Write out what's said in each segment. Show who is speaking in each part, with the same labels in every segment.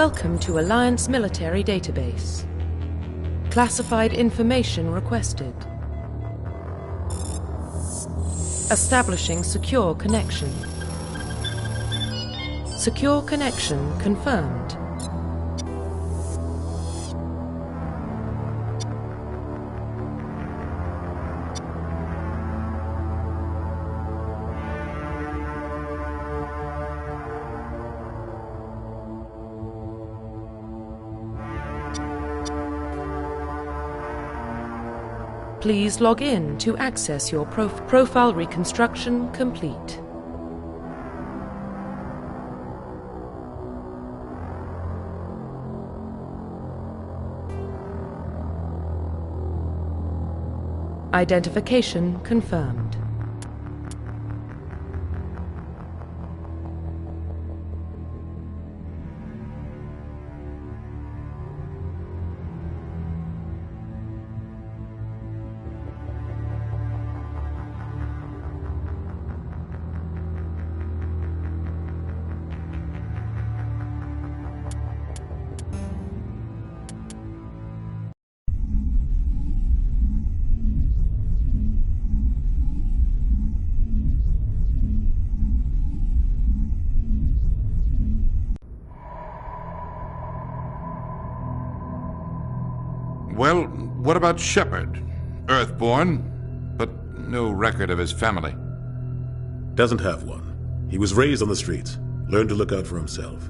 Speaker 1: Welcome to Alliance Military Database. Classified information requested. Establishing secure connection. Secure connection confirmed. Please log in to access your profile reconstruction complete. Identification confirmed.
Speaker 2: Well, what about Shepard? Earthborn, but no record of his family.
Speaker 3: Doesn't have one. He was raised on the streets, learned to look out for himself.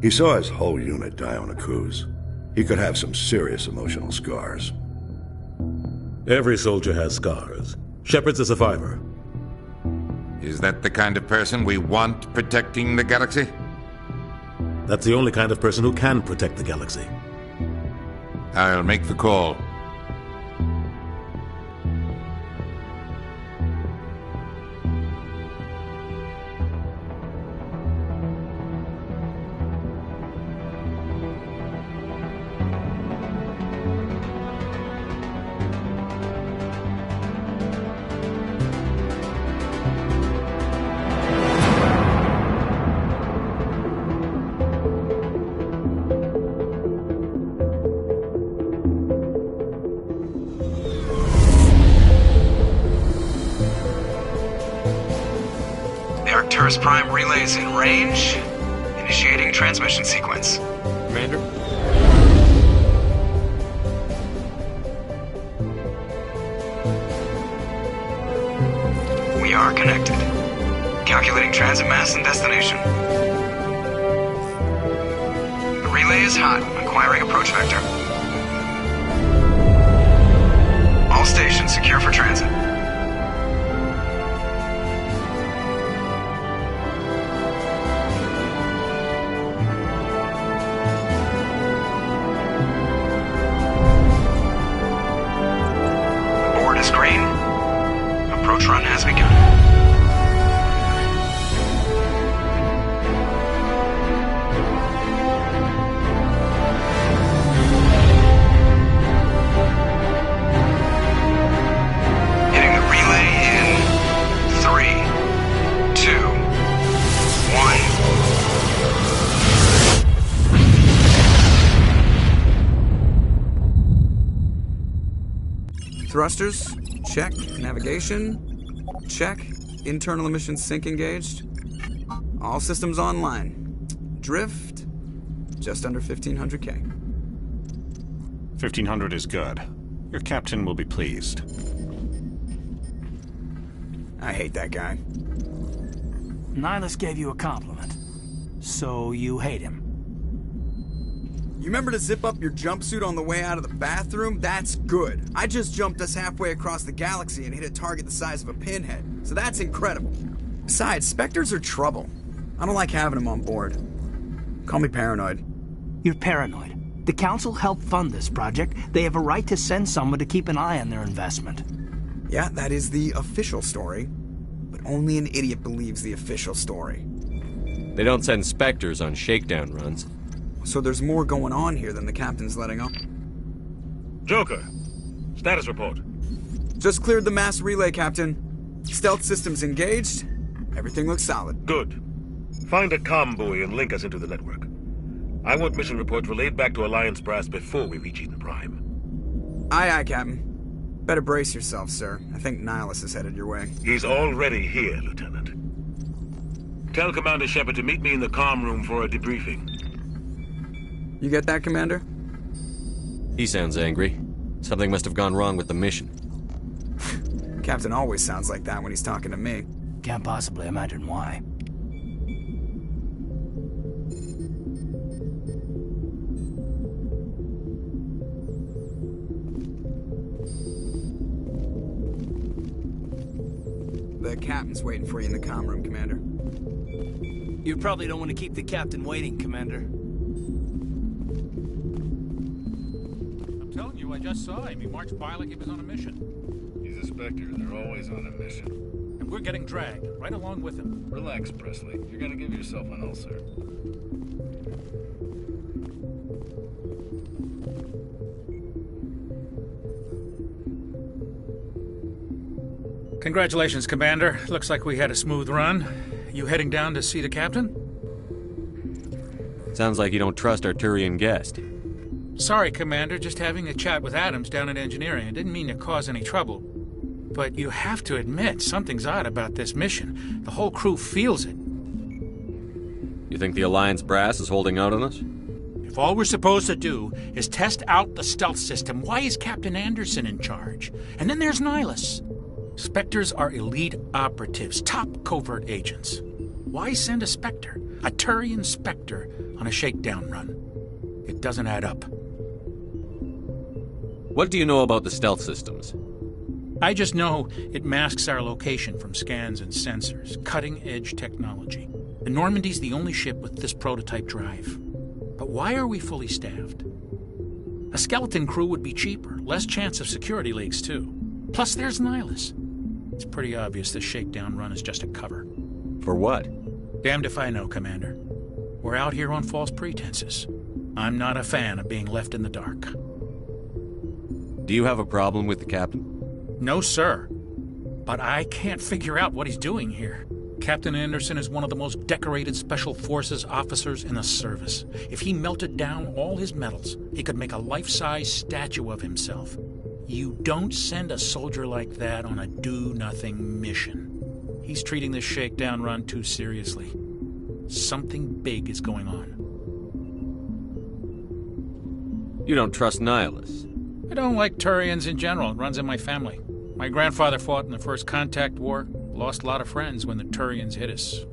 Speaker 4: He saw his whole unit die on a cruise. He could have some serious emotional scars.
Speaker 3: Every soldier has scars. Shepard's a survivor.
Speaker 2: Is that the kind of person we want protecting the galaxy?
Speaker 3: That's the only kind of person who can protect the galaxy.
Speaker 2: I'll make the call.
Speaker 5: Arcturus Prime relays in range. Initiating transmission sequence.
Speaker 6: Commander?
Speaker 5: We are connected. Calculating transit mass and destination. The relay is hot. Acquiring approach vector. All stations secure for transit. Green. Approach run has begun. Hitting the relay in 3, 2, 1.
Speaker 7: Thrusters, check. Navigation, check. Internal emissions sync engaged. All systems online. Drift, just under 1,500K.
Speaker 6: 1,500 is good. Your captain will be pleased.
Speaker 7: I hate that guy.
Speaker 8: Nihilus gave you a compliment. So you hate him.
Speaker 7: You remember to zip up your jumpsuit on the way out of the bathroom? That's good. I just jumped us halfway across the galaxy and hit a target the size of a pinhead. So that's incredible. Besides, Spectres are trouble. I don't like having them on board. Call me paranoid.
Speaker 8: You're paranoid. The Council helped fund this project. They have a right to send someone to keep an eye on their investment.
Speaker 7: Yeah, that is the official story. But only an idiot believes the official story.
Speaker 9: They don't send Spectres on shakedown runs.
Speaker 7: So there's more going on here than the captain's letting on.
Speaker 10: Joker, status report.
Speaker 7: Just cleared the mass relay, Captain. Stealth systems engaged. Everything looks solid.
Speaker 10: Good. Find a comm buoy and link us into the network. I want mission reports relayed back to Alliance Brass before we reach Eden Prime.
Speaker 7: Aye, aye, Captain. Better brace yourself, sir. I think Nihilus is headed your way.
Speaker 10: He's already here, Lieutenant. Tell Commander Shepard to meet me in the comm room for a debriefing.
Speaker 7: You get that, Commander?
Speaker 9: He sounds angry. Something must have gone wrong with the mission.
Speaker 7: Captain always sounds like that when he's talking to me.
Speaker 8: Can't possibly imagine why.
Speaker 7: The captain's waiting for you in the comm room, Commander.
Speaker 8: You probably don't want to keep the captain waiting, Commander.
Speaker 11: I'm telling you, I just saw him. He marched by like he was on a mission.
Speaker 12: He's a Spectre. They're always on a mission.
Speaker 11: And we're getting dragged, right along with him.
Speaker 12: Relax, Presley. You're gonna give yourself an ulcer.
Speaker 11: Congratulations, Commander. Looks like we had a smooth run. You heading down to see the captain?
Speaker 9: Sounds like you don't trust our Turian guest.
Speaker 11: Sorry, Commander. Just having a chat with Adams down at engineering. I didn't mean to cause any trouble. But you have to admit, something's odd about this mission. The whole crew feels it.
Speaker 9: You think the Alliance Brass is holding out on us?
Speaker 11: If all we're supposed to do is test out the stealth system, why is Captain Anderson in charge? And then there's Nihilus. Spectres are elite operatives, top covert agents. Why send a Spectre, a Turian Spectre, on a shakedown run? It doesn't add up.
Speaker 9: What do you know about the stealth systems?
Speaker 11: I just know it masks our location from scans and sensors. Cutting-edge technology. The Normandy's the only ship with this prototype drive. But why are we fully staffed? A skeleton crew would be cheaper, less chance of security leaks, too. Plus, there's Nihilus. It's pretty obvious this shakedown run is just a cover.
Speaker 9: For what?
Speaker 11: Damned if I know, Commander. We're out here on false pretenses. I'm not a fan of being left in the dark.
Speaker 9: Do you have a problem with the captain?
Speaker 11: No, sir. But I can't figure out what he's doing here. Captain Anderson is one of the most decorated Special Forces officers in the service. If he melted down all his medals, he could make a life-size statue of himself. You don't send a soldier like that on a do-nothing mission. He's treating this shakedown run too seriously. Something big is going on.
Speaker 9: You don't trust Nihilus?
Speaker 11: I don't like Turians in general. It runs in my family. My grandfather fought in the First Contact War. Lost a lot of friends when the Turians hit us.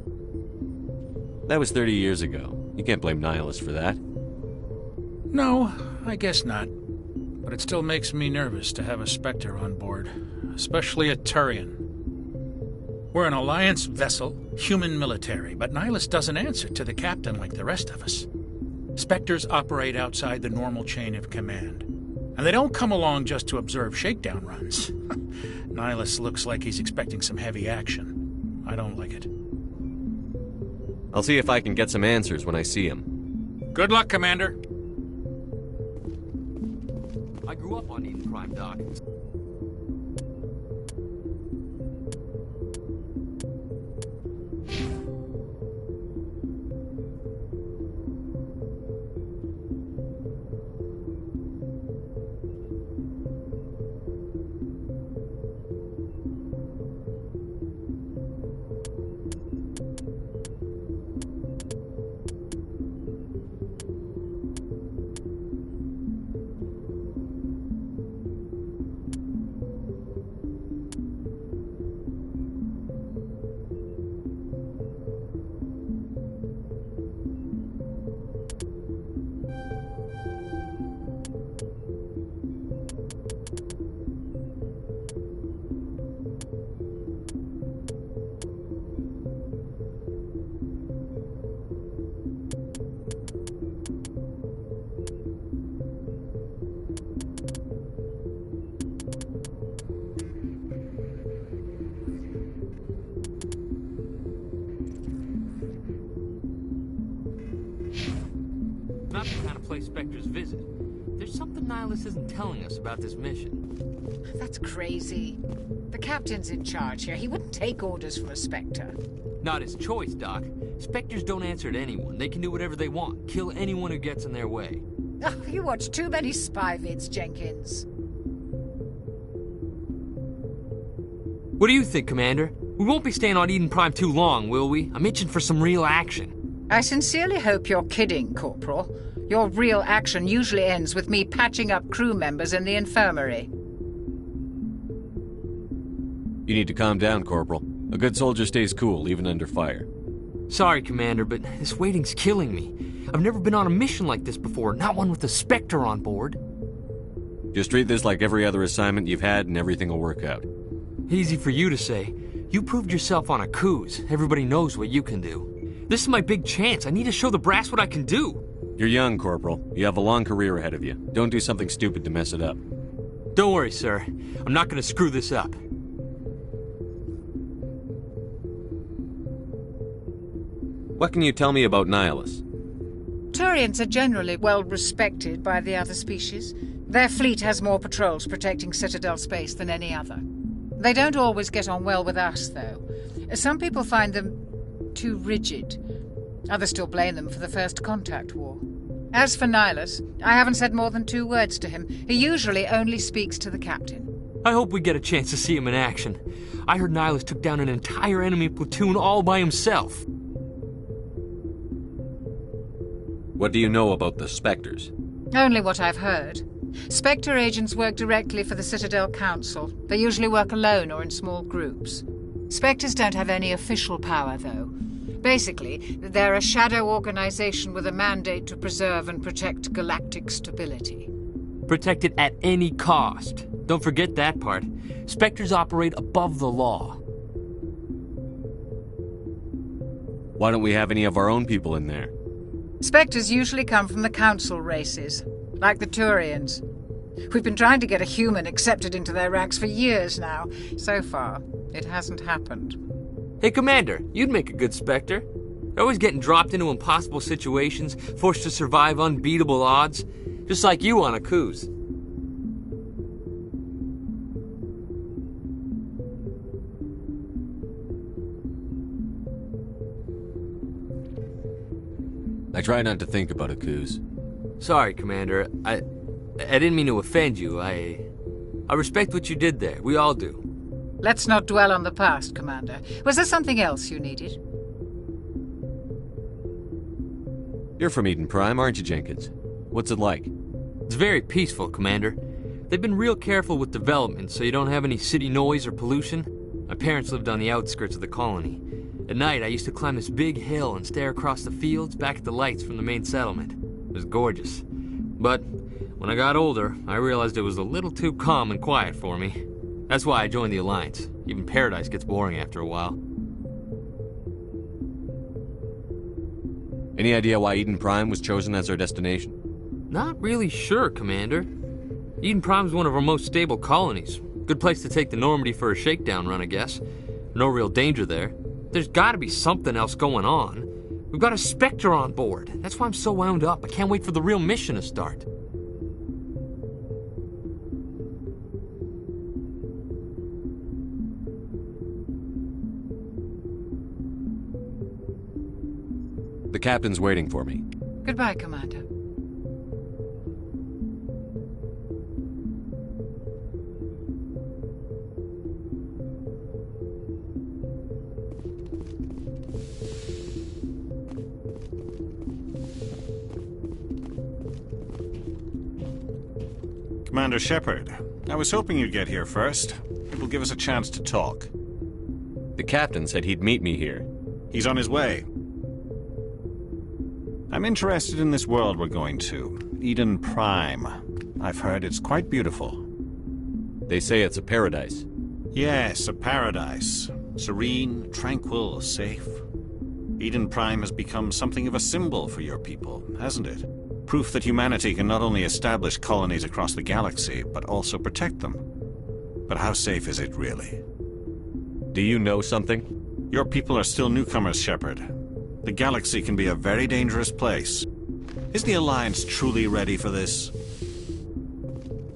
Speaker 9: That was 30 years ago. You can't blame Nihilus for that.
Speaker 11: No, I guess not. But it still makes me nervous to have a Spectre on board. Especially a Turian. We're an Alliance vessel, human military, but Nihilus doesn't answer to the captain like the rest of us. Spectres operate outside the normal chain of command. And they don't come along just to observe shakedown runs. Nihilus looks like he's expecting some heavy action. I don't like it.
Speaker 9: I'll see if I can get some answers when I see him.
Speaker 11: Good luck, Commander.
Speaker 13: I grew up on Eden Prime, Doc. Not the kind of place Spectres visit. There's something Nihilus isn't telling us about this mission.
Speaker 14: That's crazy. The captain's in charge here. He wouldn't take orders from a Spectre.
Speaker 13: Not his choice, Doc. Spectres don't answer to anyone. They can do whatever they want. Kill anyone who gets in their way.
Speaker 14: Oh, you watch too many spy vids, Jenkins.
Speaker 13: What do you think, Commander? We won't be staying on Eden Prime too long, will we? I'm itching for some real action.
Speaker 14: I sincerely hope you're kidding, Corporal. Your real action usually ends with me patching up crew members in the infirmary.
Speaker 9: You need to calm down, Corporal. A good soldier stays cool, even under fire.
Speaker 13: Sorry, Commander, but this waiting's killing me. I've never been on a mission like this before, not one with a Spectre on board.
Speaker 9: Just treat this like every other assignment you've had and everything will work out.
Speaker 13: Easy for you to say. You proved yourself on Akuz. Everybody knows what you can do. This is my big chance. I need to show the brass what I can do.
Speaker 9: You're young, Corporal. You have a long career ahead of you. Don't do something stupid to mess it up.
Speaker 13: Don't worry, sir. I'm not going to screw this up.
Speaker 9: What can you tell me about Nihilus?
Speaker 14: Turians are generally well respected by the other species. Their fleet has more patrols protecting Citadel space than any other. They don't always get on well with us, though. Some people find them too rigid. Others still blame them for the First Contact War. As for Nihilus, I haven't said more than 2 words to him. He usually only speaks to the captain.
Speaker 13: I hope we get a chance to see him in action. I heard Nihilus took down an entire enemy platoon all by himself.
Speaker 9: What do you know about the Spectres?
Speaker 14: Only what I've heard. Spectre agents work directly for the Citadel Council. They usually work alone or in small groups. Spectres don't have any official power, though. Basically, they're a shadow organization with a mandate to preserve and protect galactic stability.
Speaker 13: Protect it at any cost. Don't forget that part. Spectres operate above the law.
Speaker 9: Why don't we have any of our own people in there?
Speaker 14: Spectres usually come from the Council races, like the Turians. We've been trying to get a human accepted into their ranks for years now. So far, it hasn't happened.
Speaker 13: Hey, Commander, you'd make a good Spectre. You're always getting dropped into impossible situations, forced to survive unbeatable odds, just like you on Akuz.
Speaker 9: I try not to think about Akuz.
Speaker 13: Sorry, Commander. I didn't mean to offend you. I respect what you did there. We all do.
Speaker 14: Let's not dwell on the past, Commander. Was there something else you needed?
Speaker 9: You're from Eden Prime, aren't you, Jenkins? What's it like?
Speaker 13: It's very peaceful, Commander. They've been real careful with development, so you don't have any city noise or pollution. My parents lived on the outskirts of the colony. At night, I used to climb this big hill and stare across the fields back at the lights from the main settlement. It was gorgeous. But when I got older, I realized it was a little too calm and quiet for me. That's why I joined the Alliance. Even Paradise gets boring after a while.
Speaker 9: Any idea why Eden Prime was chosen as our destination?
Speaker 13: Not really sure, Commander. Eden Prime's one of our most stable colonies. Good place to take the Normandy for a shakedown run, I guess. No real danger there. There's gotta be something else going on. We've got a Spectre on board. That's why I'm so wound up. I can't wait for the real mission to start.
Speaker 9: The captain's waiting for me.
Speaker 14: Goodbye, Commander.
Speaker 6: Commander Shepard, I was hoping you'd get here first. It will give us a chance to talk.
Speaker 9: The captain said he'd meet me here.
Speaker 6: He's on his way. I'm interested in this world we're going to, Eden Prime. I've heard it's quite beautiful.
Speaker 9: They say it's a paradise.
Speaker 6: Yes, a paradise. Serene, tranquil, safe. Eden Prime has become something of a symbol for your people, hasn't it? Proof that humanity can not only establish colonies across the galaxy, but also protect them. But how safe is it really?
Speaker 9: Do you know something?
Speaker 6: Your people are still newcomers, Shepard. The galaxy can be a very dangerous place. Is the Alliance truly ready for this?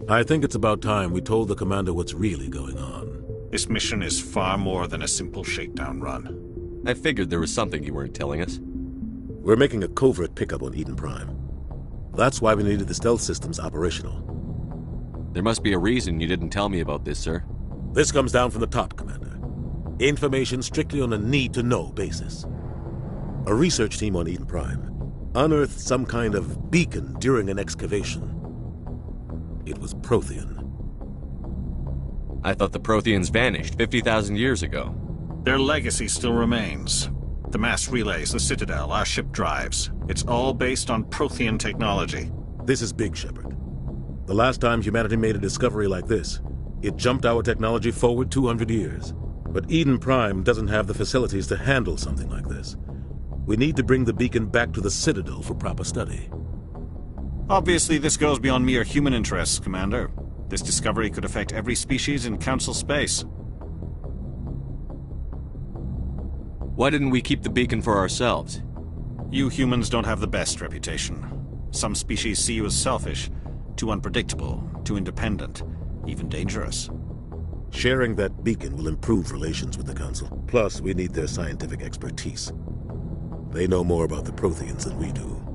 Speaker 3: I think it's about time we told the commander what's really going on.
Speaker 6: This mission is far more than a simple shakedown run.
Speaker 9: I figured there was something you weren't telling us.
Speaker 3: We're making a covert pickup on Eden Prime. That's why we needed the stealth systems operational.
Speaker 9: There must be a reason you didn't tell me about this, sir.
Speaker 3: This comes down from the top, Commander. Information strictly on a need-to-know basis. A research team on Eden Prime unearthed some kind of beacon during an excavation. It was Prothean.
Speaker 9: I thought the Protheans vanished 50,000 years ago.
Speaker 6: Their legacy still remains. The mass relays, the Citadel, our ship drives. It's all based on Prothean technology.
Speaker 3: This is big, Shepard. The last time humanity made a discovery like this, it jumped our technology forward 200 years. But Eden Prime doesn't have the facilities to handle something like this. We need to bring the beacon back to the Citadel for proper study.
Speaker 6: Obviously, this goes beyond mere human interests, Commander. This discovery could affect every species in Council space.
Speaker 9: Why didn't we keep the beacon for ourselves?
Speaker 6: You humans don't have the best reputation. Some species see you as selfish, too unpredictable, too independent, even dangerous.
Speaker 3: Sharing that beacon will improve relations with the Council. Plus, we need their scientific expertise. They know more about the Protheans than we do.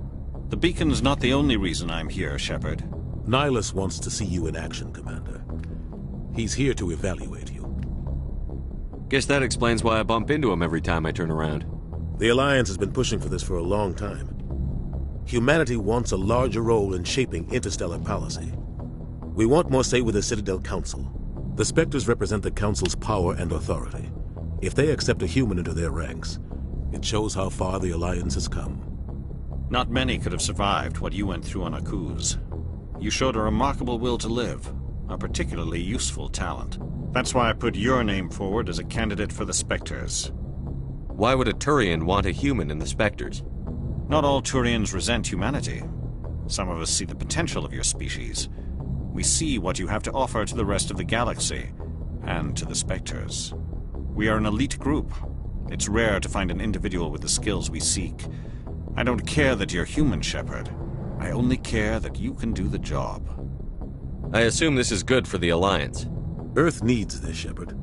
Speaker 6: The beacon's not the only reason I'm here, Shepard.
Speaker 3: Nihilus wants to see you in action, Commander. He's here to evaluate you.
Speaker 9: Guess that explains why I bump into him every time I turn around.
Speaker 3: The Alliance has been pushing for this for a long time. Humanity wants a larger role in shaping interstellar policy. We want more say with the Citadel Council. The Spectres represent the Council's power and authority. If they accept a human into their ranks, it shows how far the Alliance has come.
Speaker 6: Not many could have survived what you went through on Akuz. You showed a remarkable will to live, a particularly useful talent. That's why I put your name forward as a candidate for the Spectres.
Speaker 9: Why would a Turian want a human in the Spectres?
Speaker 6: Not all Turians resent humanity. Some of us see the potential of your species. We see what you have to offer to the rest of the galaxy, and to the Spectres. We are an elite group. It's rare to find an individual with the skills we seek. I don't care that you're human, Shepard. I only care that you can do the job.
Speaker 9: I assume this is good for the Alliance.
Speaker 3: Earth needs this, Shepard.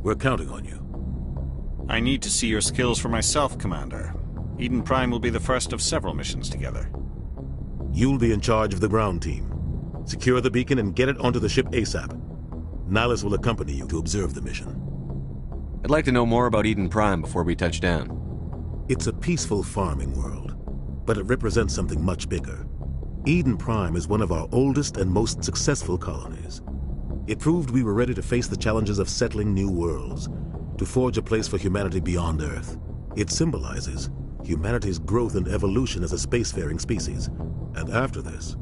Speaker 3: We're counting on you.
Speaker 6: I need to see your skills for myself, Commander. Eden Prime will be the first of several missions together.
Speaker 3: You'll be in charge of the ground team. Secure the beacon and get it onto the ship ASAP. Nihilus will accompany you to observe the mission.
Speaker 9: I'd like to know more about Eden Prime before we touch down.
Speaker 3: It's a peaceful farming world, but it represents something much bigger. Eden Prime is one of our oldest and most successful colonies. It proved we were ready to face the challenges of settling new worlds, to forge a place for humanity beyond Earth. It symbolizes humanity's growth and evolution as a spacefaring species. And after this,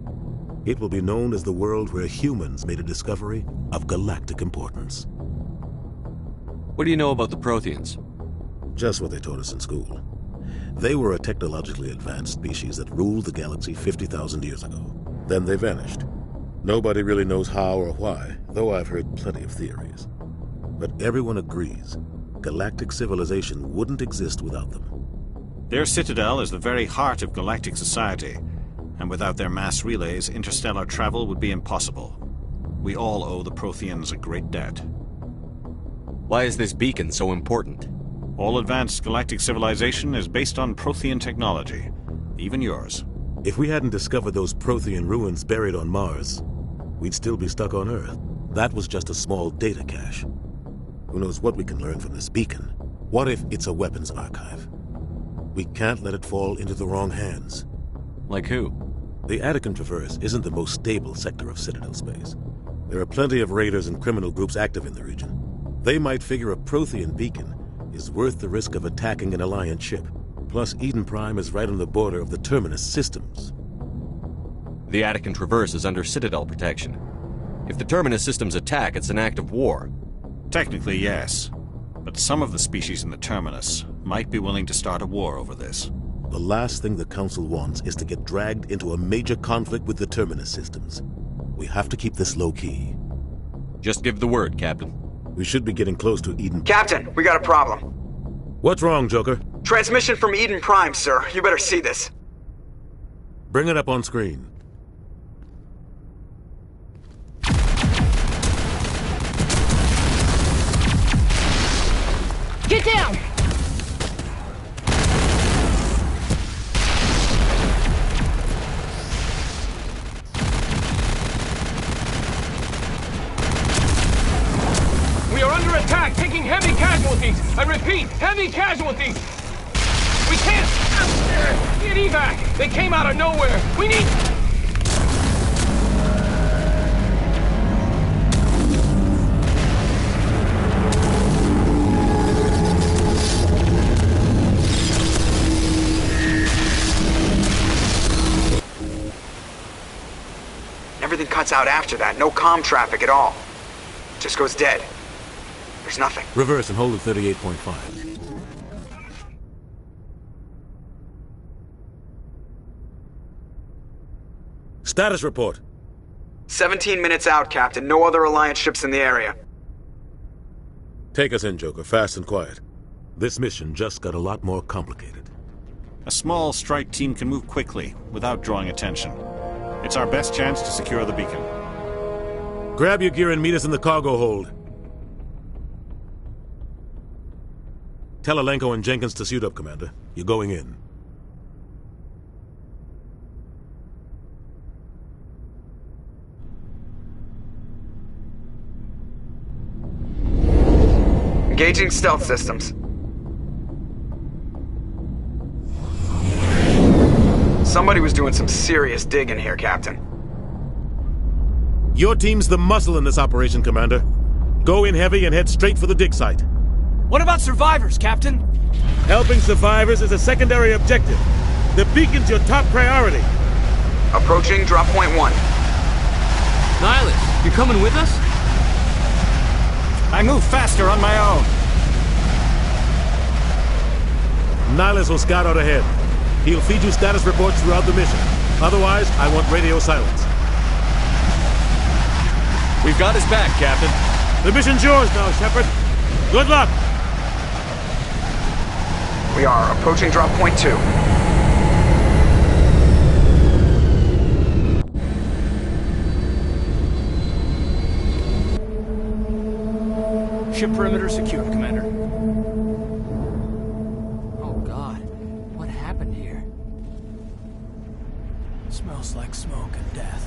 Speaker 3: it will be known as the world where humans made a discovery of galactic importance.
Speaker 9: What do you know about the Protheans?
Speaker 3: Just what they taught us in school. They were a technologically advanced species that ruled the galaxy 50,000 years ago. Then they vanished. Nobody really knows how or why, though I've heard plenty of theories. But everyone agrees, galactic civilization wouldn't exist without them.
Speaker 6: Their citadel is the very heart of galactic society, and without their mass relays, interstellar travel would be impossible. We all owe the Protheans a great debt.
Speaker 9: Why is this beacon so important?
Speaker 6: All advanced galactic civilization is based on Prothean technology, even yours.
Speaker 3: If we hadn't discovered those Prothean ruins buried on Mars, we'd still be stuck on Earth. That was just a small data cache. Who knows what we can learn from this beacon? What if it's a weapons archive? We can't let it fall into the wrong hands.
Speaker 9: Like who?
Speaker 3: The Attican Traverse isn't the most stable sector of Citadel space. There are plenty of raiders and criminal groups active in the region. They might figure a Prothean beacon is worth the risk of attacking an Alliance ship. Plus, Eden Prime is right on the border of the Terminus systems.
Speaker 9: The Attican Traverse is under Citadel protection. If the Terminus systems attack, it's an act of war.
Speaker 6: Technically, yes. But some of the species in the Terminus might be willing to start a war over this.
Speaker 3: The last thing the Council wants is to get dragged into a major conflict with the Terminus systems. We have to keep this low-key.
Speaker 9: Just give the word, Captain.
Speaker 3: We should be getting close to Eden...
Speaker 7: Captain, we got a problem.
Speaker 3: What's wrong, Joker?
Speaker 7: Transmission from Eden Prime, sir. You better see this.
Speaker 3: Bring it up on screen.
Speaker 15: down!
Speaker 16: We are under attack, taking heavy casualties. I repeat, heavy casualties. We can't get evac. They came out of nowhere. We need...
Speaker 7: Everything cuts out after that. No comm traffic at all. Just goes dead. There's nothing.
Speaker 3: Reverse and hold at 38.5. Status report.
Speaker 7: 17 minutes out, Captain. No other Alliance ships in the area.
Speaker 3: Take us in, Joker. Fast and quiet. This mission just got a lot more complicated.
Speaker 6: A small strike team can move quickly, without drawing attention. It's our best chance to secure the beacon.
Speaker 3: Grab your gear and meet us in the cargo hold. Tell Alenko and Jenkins to suit up, Commander. You're going in.
Speaker 7: Engaging stealth systems. Somebody was doing some serious digging here, Captain.
Speaker 3: Your team's the muscle in this operation, Commander. Go in heavy and head straight for the dig site.
Speaker 8: What about survivors, Captain?
Speaker 3: Helping survivors is a secondary objective. The beacon's your top priority.
Speaker 7: Approaching drop point 1.
Speaker 13: Nihilus, you coming with us?
Speaker 6: I move faster on my own.
Speaker 3: Nihilus will scout out ahead. He'll feed you status reports throughout the mission. Otherwise, I want radio silence.
Speaker 9: We've got his back, Captain.
Speaker 3: The mission's yours now, Shepard. Good luck!
Speaker 7: We are approaching drop point 2.
Speaker 8: Ship perimeter secured, Commander.
Speaker 13: Oh God, what happened here?
Speaker 8: Smells like smoke and death.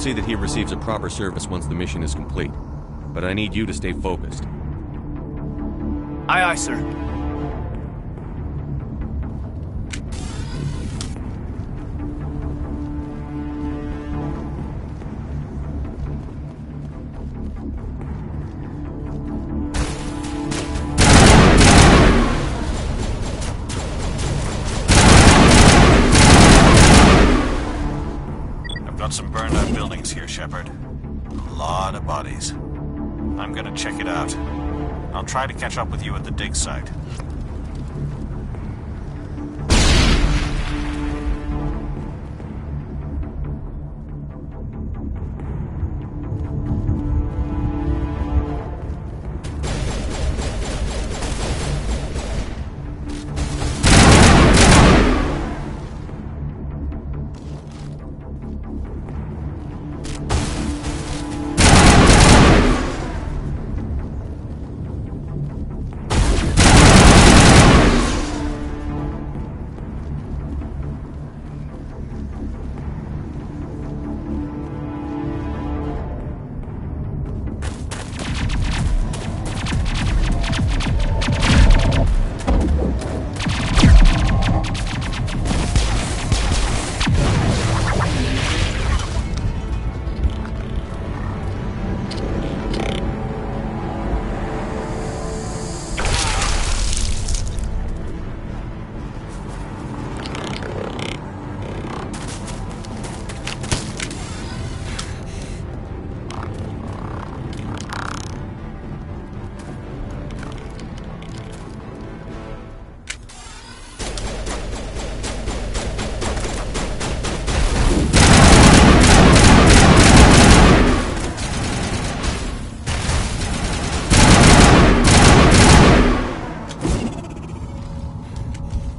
Speaker 9: see that he receives a proper service once the mission is complete. But I need you to stay focused.
Speaker 8: Aye, aye, sir.
Speaker 6: Some burned out buildings here, Shepard. A lot of bodies. I'm gonna check it out. I'll try to catch up with you at the dig site.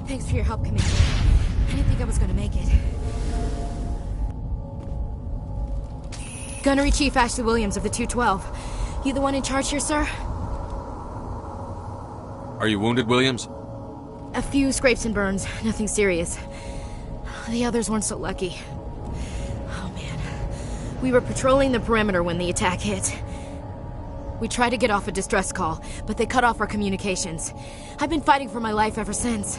Speaker 15: Thanks for your help, Commander. I didn't think I was gonna make it. Gunnery Chief Ashley Williams of the 212. You the one in charge here, sir?
Speaker 9: Are you wounded, Williams?
Speaker 15: A few scrapes and burns, nothing serious. The others weren't so lucky. Oh man. We were patrolling the perimeter when the attack hit. We tried to get off a distress call, but they cut off our communications. I've been fighting for my life ever since.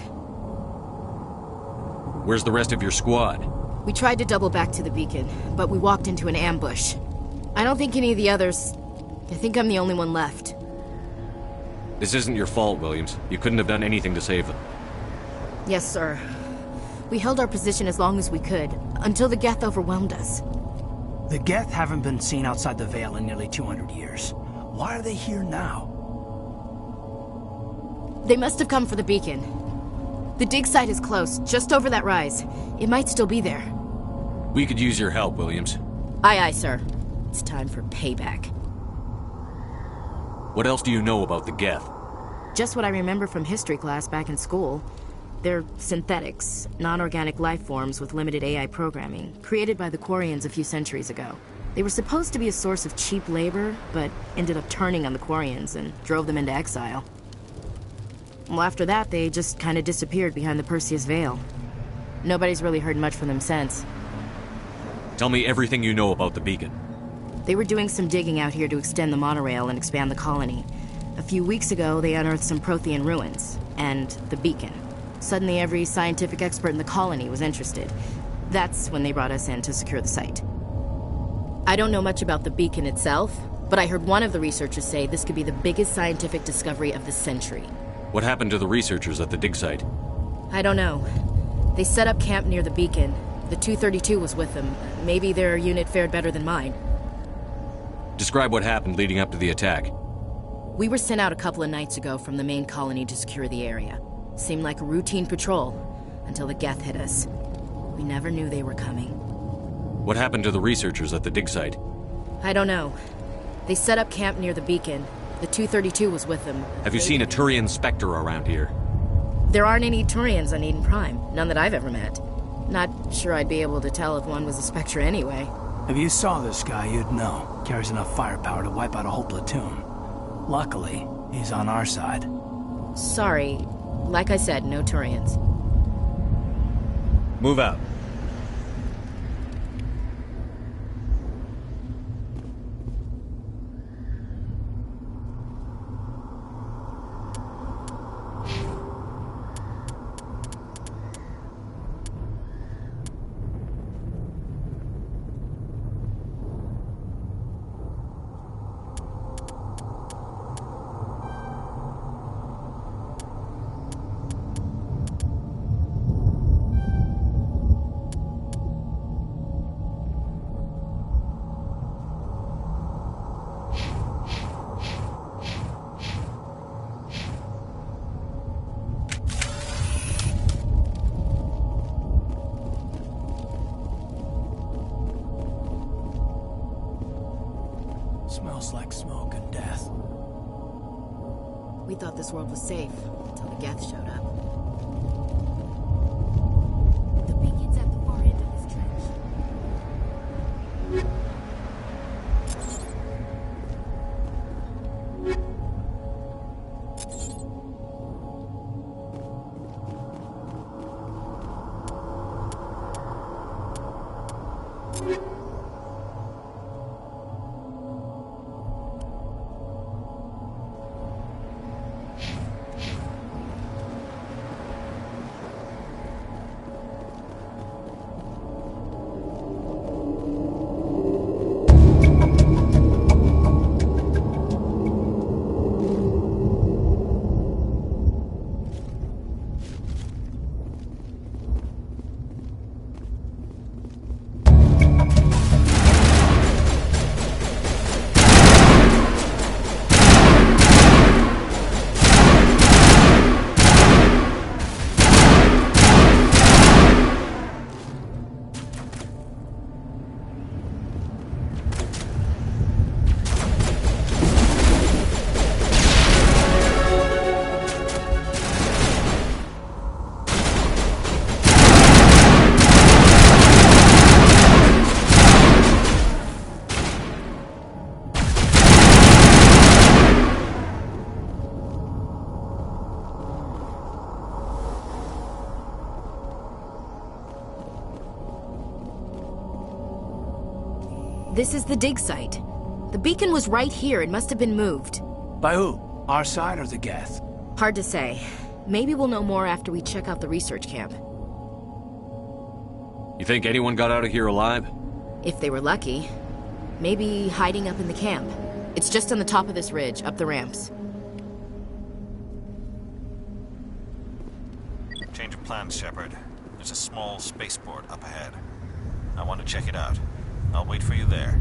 Speaker 9: Where's the rest of your squad?
Speaker 15: We tried to double back to the beacon, but we walked into an ambush. I don't think any of the others... I think I'm the only one left.
Speaker 9: This isn't your fault, Williams. You couldn't have done anything to save them.
Speaker 15: Yes, sir. We held our position as long as we could, until the Geth overwhelmed us.
Speaker 8: The Geth haven't been seen outside the Veil in nearly 200 years. Why are they here now?
Speaker 15: They must have come for the beacon. The dig site is close, just over that rise. It might still be there.
Speaker 9: We could use your help, Williams.
Speaker 15: Aye, aye, sir. It's time for payback.
Speaker 9: What else do you know about the Geth?
Speaker 15: Just what I remember from history class back in school. They're synthetics, non-organic life forms with limited AI programming, created by the Quarians a few centuries ago. They were supposed to be a source of cheap labor, but ended up turning on the Quarians and drove them into exile. Well, after that, they just kind of disappeared behind the Perseus Veil. Nobody's really heard much from them since.
Speaker 9: Tell me everything you know about the beacon.
Speaker 15: They were doing some digging out here to extend the monorail and expand the colony. A few weeks ago, they unearthed some Prothean ruins, and the beacon. Suddenly, every scientific expert in the colony was interested. That's when they brought us in to secure the site. I don't know much about the beacon itself, but I heard one of the researchers say this could be the biggest scientific discovery of the century.
Speaker 9: What happened to the researchers at the dig site?
Speaker 15: I don't know. They set up camp near the beacon. The 232 was with them. Maybe their unit fared better than mine.
Speaker 9: Describe what happened leading up to the attack.
Speaker 15: We were sent out a couple of nights ago from the main colony to secure the area. Seemed like a routine patrol, until the Geth hit us. We never knew they were coming.
Speaker 9: What happened to the researchers at the dig site?
Speaker 15: I don't know. They set up camp near the beacon. The 232 was with them.
Speaker 9: Have you seen a Turian Spectre around here?
Speaker 15: There aren't any Turians on Eden Prime. None that I've ever met. Not sure I'd be able to tell if one was a Spectre anyway.
Speaker 8: If you saw this guy, you'd know. Carries enough firepower to wipe out a whole platoon. Luckily, he's on our side.
Speaker 15: Sorry. Like I said, no Turians.
Speaker 9: Move out.
Speaker 15: We thought this world was safe until the Geth showed up. The beacon's at the far end of this trench. This is the dig site. The beacon was right here. It must have been moved.
Speaker 8: By who? Our side or the Geth?
Speaker 15: Hard to say. Maybe we'll know more after we check out the research camp.
Speaker 9: You think anyone got out of here alive?
Speaker 15: If they were lucky. Maybe hiding up in the camp. It's just on the top of this ridge, up the ramps.
Speaker 6: Change of plans, Shepard. There's a small spaceport up ahead. I want to check it out. I'll wait for you there.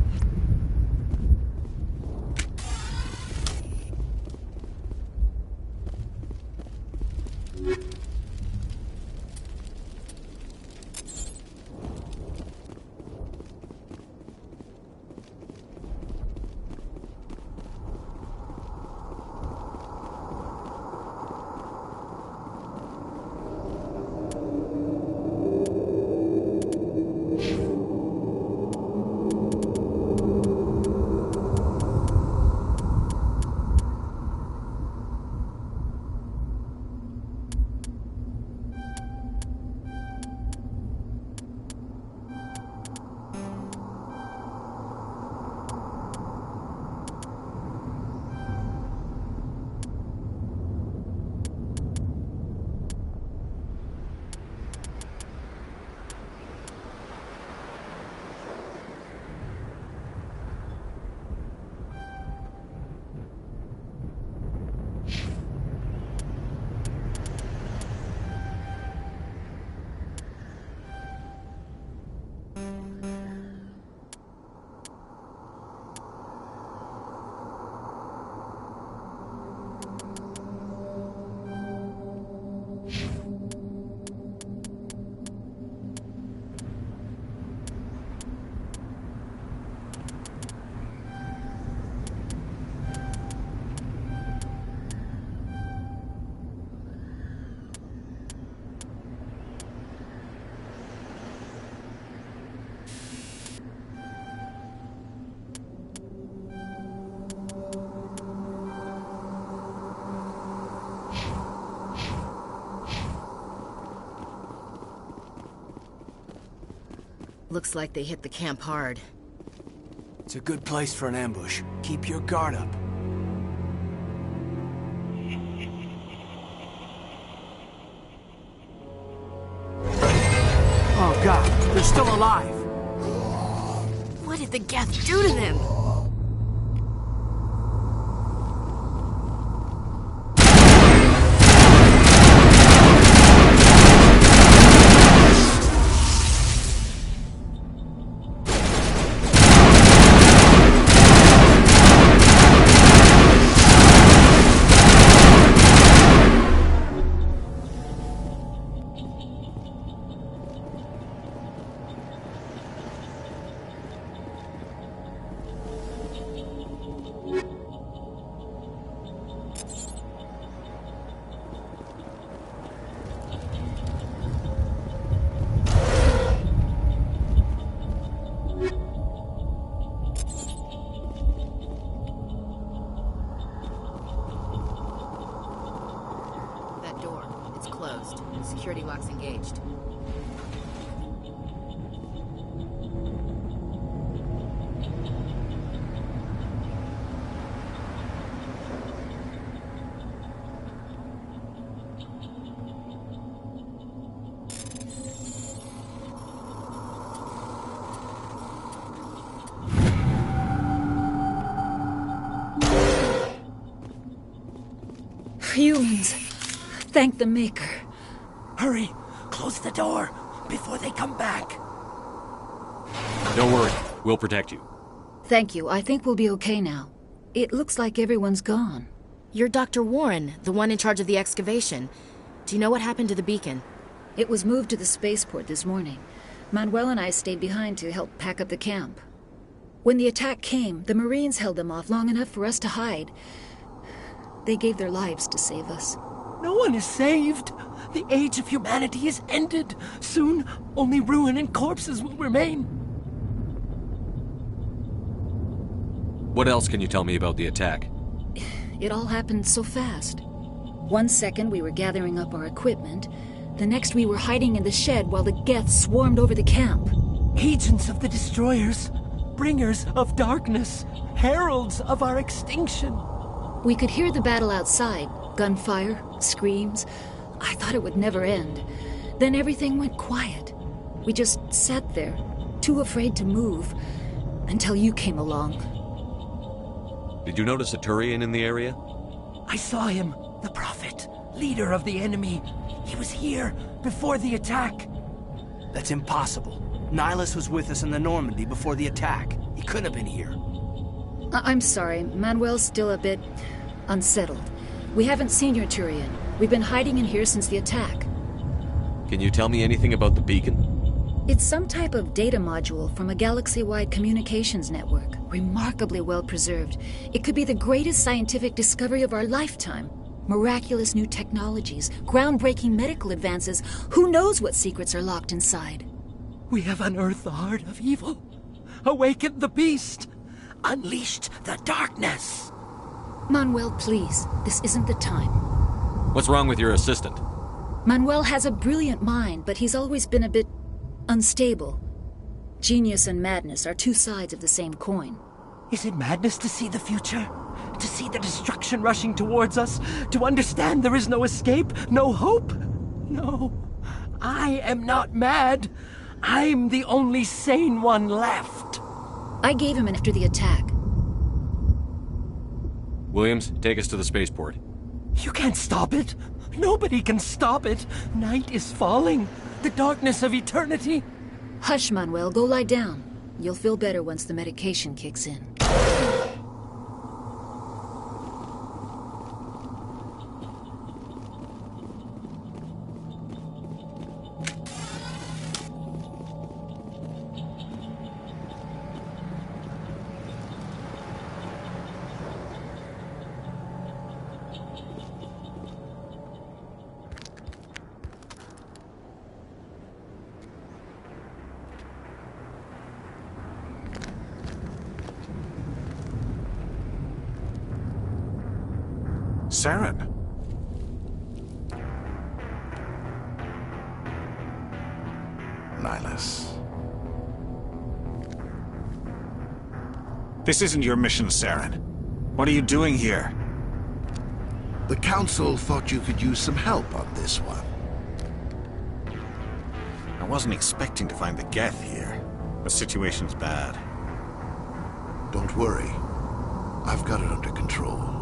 Speaker 15: Looks like they hit the camp hard.
Speaker 8: It's a good place for an ambush. Keep your guard up. Oh God, they're still alive!
Speaker 15: What did the Geth do to them? closed. Security locks engaged.
Speaker 17: Humans. Thank the Maker.
Speaker 18: Hurry! Close the door before they come back.
Speaker 9: Don't worry. We'll protect you.
Speaker 17: Thank you. I think we'll be okay now. It looks like everyone's gone.
Speaker 15: You're Dr. Warren, the one in charge of the excavation. Do you know what happened to the beacon?
Speaker 17: It was moved to the spaceport this morning. Manuel and I stayed behind to help pack up the camp. When the attack came, the Marines held them off long enough for us to hide. They gave their lives to save us.
Speaker 18: No one is saved. The age of humanity is ended. Soon, only ruin and corpses will remain.
Speaker 9: What else can you tell me about the attack?
Speaker 17: It all happened so fast. 1 second we were gathering up our equipment. The next we were hiding in the shed while the Geth swarmed over the camp.
Speaker 18: Agents of the Destroyers. Bringers of darkness. Heralds of our extinction.
Speaker 17: We could hear the battle outside. Gunfire, screams. I thought it would never end. Then everything went quiet. We just sat there, too afraid to move, until you came along.
Speaker 9: Did you notice a Turian in the area?
Speaker 18: I saw him, the Prophet, leader of the enemy. He was here before the attack.
Speaker 8: That's impossible. Nihilus was with us in the Normandy before the attack. He couldn't have been here.
Speaker 17: I'm sorry. Manuel's still a bit unsettled. We haven't seen your Turian. We've been hiding in here since the attack.
Speaker 9: Can you tell me anything about the beacon?
Speaker 17: It's some type of data module from a galaxy-wide communications network. Remarkably well preserved. It could be the greatest scientific discovery of our lifetime. Miraculous new technologies, groundbreaking medical advances. Who knows what secrets are locked inside?
Speaker 18: We have unearthed the heart of evil. Awakened the beast. Unleashed the darkness.
Speaker 17: Manuel, please. This isn't the time.
Speaker 9: What's wrong with your assistant?
Speaker 17: Manuel has a brilliant mind, but he's always been a bit unstable. Genius and madness are two sides of the same coin.
Speaker 18: Is it madness to see the future? To see the destruction rushing towards us? To understand there is no escape? No hope? No. I am not mad. I'm the only sane one left.
Speaker 17: I gave him after the attack.
Speaker 9: Williams, take us to the spaceport.
Speaker 18: You can't stop it. Nobody can stop it. Night is falling. The darkness of eternity.
Speaker 17: Hush, Manuel. Go lie down. You'll feel better once the medication kicks in.
Speaker 19: Saren. Nihilus.
Speaker 6: This isn't your mission, Saren. What are you doing here?
Speaker 4: The Council thought you could use some help on this one.
Speaker 6: I wasn't expecting to find the Geth here. The situation's bad.
Speaker 4: Don't worry. I've got it under control.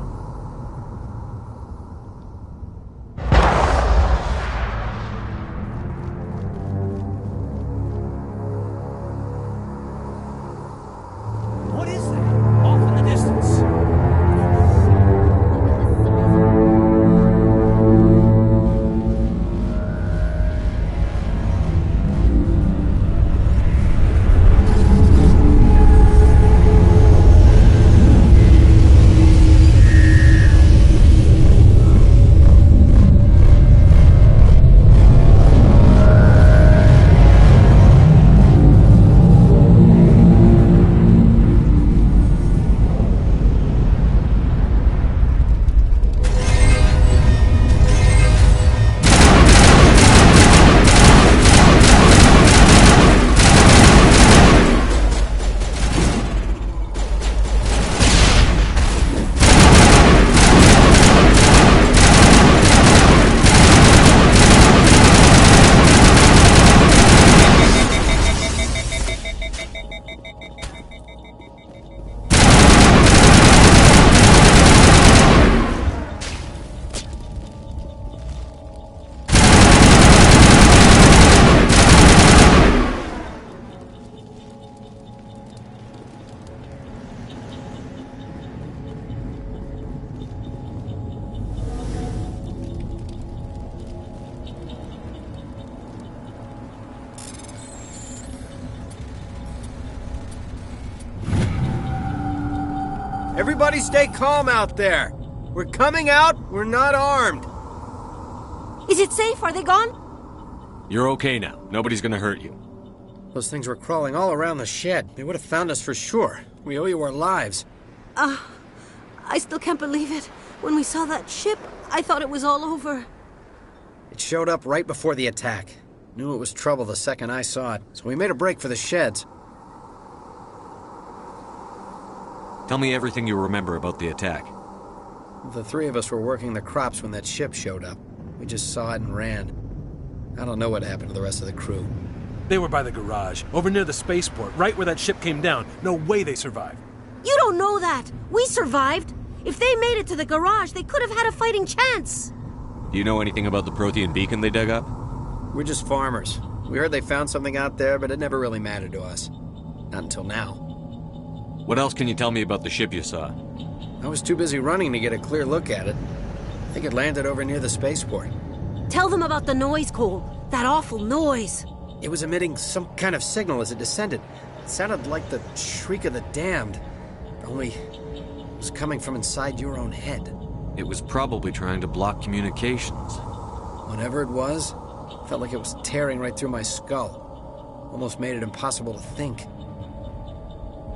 Speaker 19: Everybody stay calm out there. We're coming out. We're not armed.
Speaker 20: Is it safe? Are they gone?
Speaker 9: You're okay now. Nobody's gonna hurt you.
Speaker 19: Those things were crawling all around the shed. They would have found us for sure. We owe you our lives.
Speaker 20: I still can't believe it. When we saw that ship, I thought it was all over.
Speaker 19: It showed up right before the attack. Knew it was trouble the second I saw it, so we made a break for the sheds.
Speaker 9: Tell me everything you remember about the attack.
Speaker 19: The three of us were working the crops when that ship showed up. We just saw it and ran. I don't know what happened to the rest of the crew.
Speaker 21: They were by the garage, over near the spaceport, right where that ship came down. No way they survived.
Speaker 20: You don't know that. We survived. If they made it to the garage, they could have had a fighting chance.
Speaker 9: Do you know anything about the Prothean beacon they dug up?
Speaker 19: We're just farmers. We heard they found something out there, but it never really mattered to us. Not until now.
Speaker 9: What else can you tell me about the ship you saw?
Speaker 19: I was too busy running to get a clear look at it. I think it landed over near the spaceport.
Speaker 20: Tell them about the noise, Cole. That awful noise.
Speaker 19: It was emitting some kind of signal as it descended. It sounded like the shriek of the damned. Only it was coming from inside your own head.
Speaker 9: It was probably trying to block communications.
Speaker 19: Whatever it was, felt like it was tearing right through my skull. Almost made it impossible to think.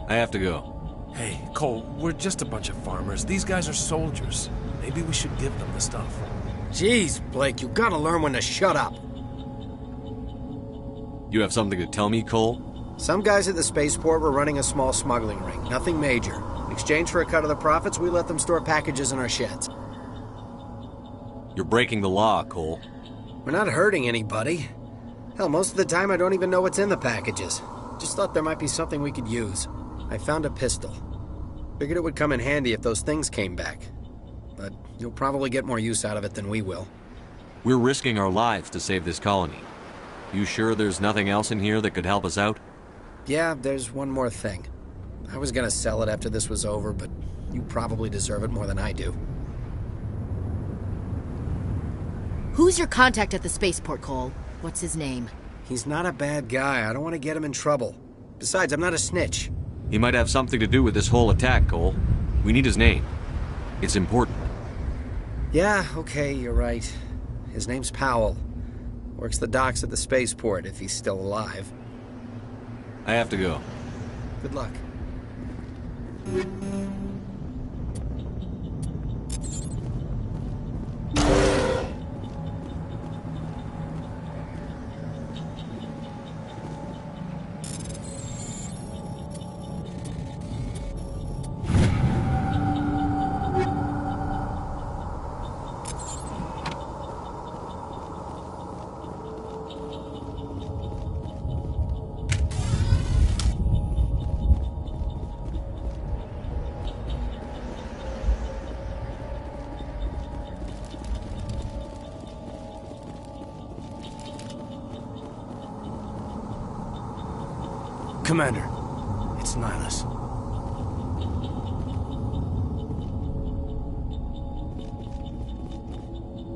Speaker 9: I have to go.
Speaker 21: Hey, Cole, we're just a bunch of farmers. These guys are soldiers. Maybe we should give them the stuff.
Speaker 19: Jeez, Blake, you gotta learn when to shut up.
Speaker 9: You have something to tell me, Cole?
Speaker 19: Some guys at the spaceport were running a small smuggling ring. Nothing major. In exchange for a cut of the profits, we let them store packages in our sheds.
Speaker 9: You're breaking the law, Cole.
Speaker 19: We're not hurting anybody. Hell, most of the time I don't even know what's in the packages. Just thought there might be something we could use. I found a pistol. Figured it would come in handy if those things came back. But you'll probably get more use out of it than we will.
Speaker 9: We're risking our lives to save this colony. You sure there's nothing else in here that could help us out?
Speaker 19: Yeah, there's one more thing. I was gonna sell it after this was over, but you probably deserve it more than I do.
Speaker 15: Who's your contact at the spaceport, Cole? What's his name?
Speaker 19: He's not a bad guy. I don't want to get him in trouble. Besides, I'm not a snitch.
Speaker 9: He might have something to do with this whole attack, Cole. We need his name. It's important.
Speaker 19: Yeah, okay, you're right. His name's Powell. Works the docks at the spaceport, if he's still alive.
Speaker 9: I have to go.
Speaker 19: Good luck.
Speaker 21: Commander, it's Nihilus.